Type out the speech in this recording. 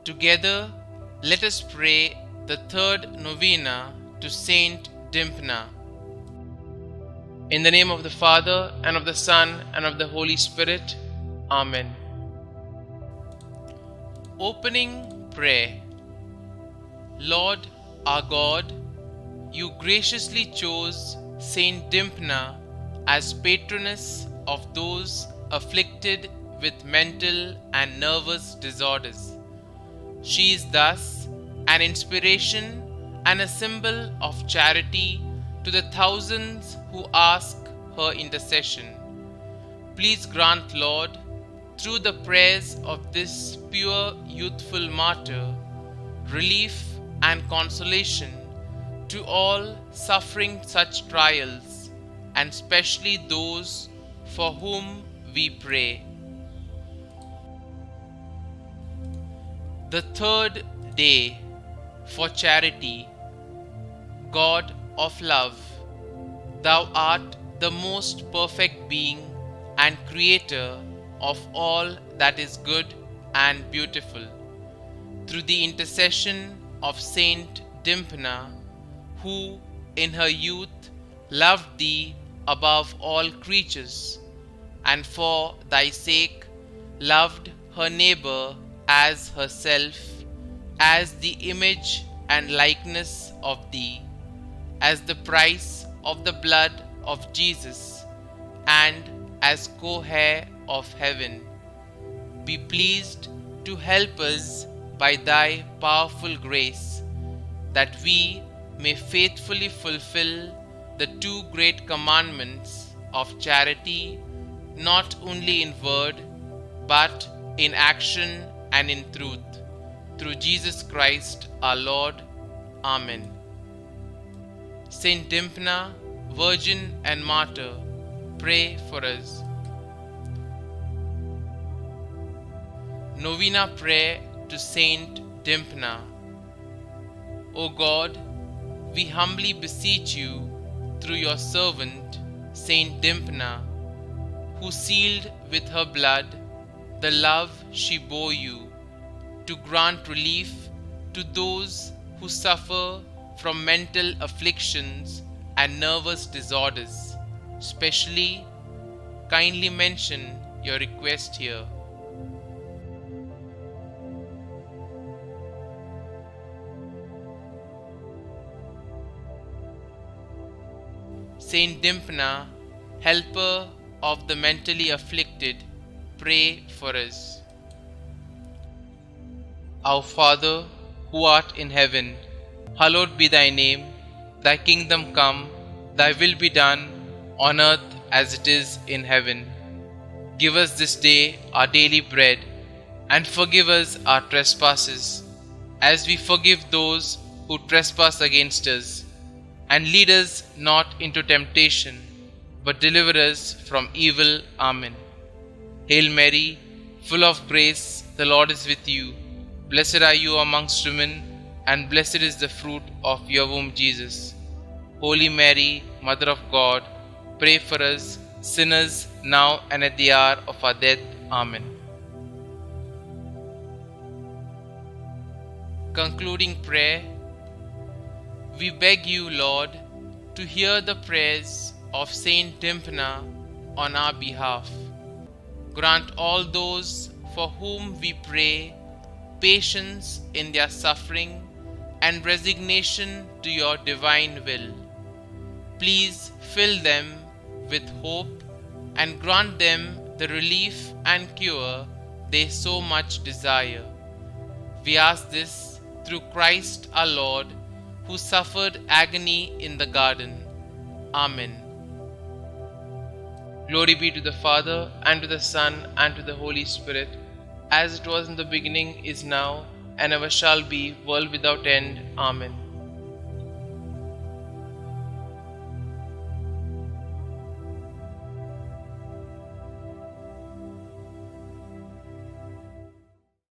Together, let us pray the third novena to Saint Dymphna. In the name of the Father, and of the Son, and of the Holy Spirit. Amen. Opening Prayer. Lord our God, you graciously chose Saint Dymphna as patroness of those afflicted with mental and nervous disorders. She is thus an inspiration and a symbol of charity to the thousands who ask her intercession. Please grant, Lord, through the prayers of this pure youthful martyr, relief and consolation to all suffering such trials, and specially those for whom we pray. The third day for charity. God of love, thou art the most perfect being and creator of all that is good and beautiful. Through the intercession of Saint Dymphna, who in her youth loved thee above all creatures, and for thy sake loved her neighbor as herself, as the image and likeness of thee, as the price of the blood of Jesus, and as co-heir of heaven. Be pleased to help us by thy powerful grace, that we may faithfully fulfill the two great commandments of charity, not only in word, but in action and in truth. Through Jesus Christ our Lord. Amen. Saint Dymphna, Virgin and Martyr, pray for us. Novena Prayer to Saint Dymphna. O God, we humbly beseech you through your servant Saint Dymphna, who sealed with her blood the love she bore you, to grant relief to those who suffer from mental afflictions and nervous disorders. Specially, kindly mention your request here. Saint Dymphna, helper of the mentally afflicted, pray for us. Our Father, who art in heaven, hallowed be thy name. Thy kingdom come, thy will be done, on earth as it is in heaven. Give us this day our daily bread, and forgive us our trespasses, as we forgive those who trespass against us. And lead us not into temptation, but deliver us from evil. Amen. Hail Mary, full of grace, the Lord is with you. Blessed are you amongst women, and blessed is the fruit of your womb, Jesus. Holy Mary, Mother of God, pray for us sinners, now and at the hour of our death. Amen. Concluding prayer. We beg you, Lord, to hear the prayers of Saint Dymphna on our behalf. Grant all those for whom we pray patience in their suffering and resignation to your divine will. Please fill them with hope and grant them the relief and cure they so much desire. We ask this through Christ our Lord, who suffered agony in the garden. Amen. Glory be to the Father, and to the Son, and to the Holy Spirit, as it was in the beginning, is now, and ever shall be, world without end. Amen.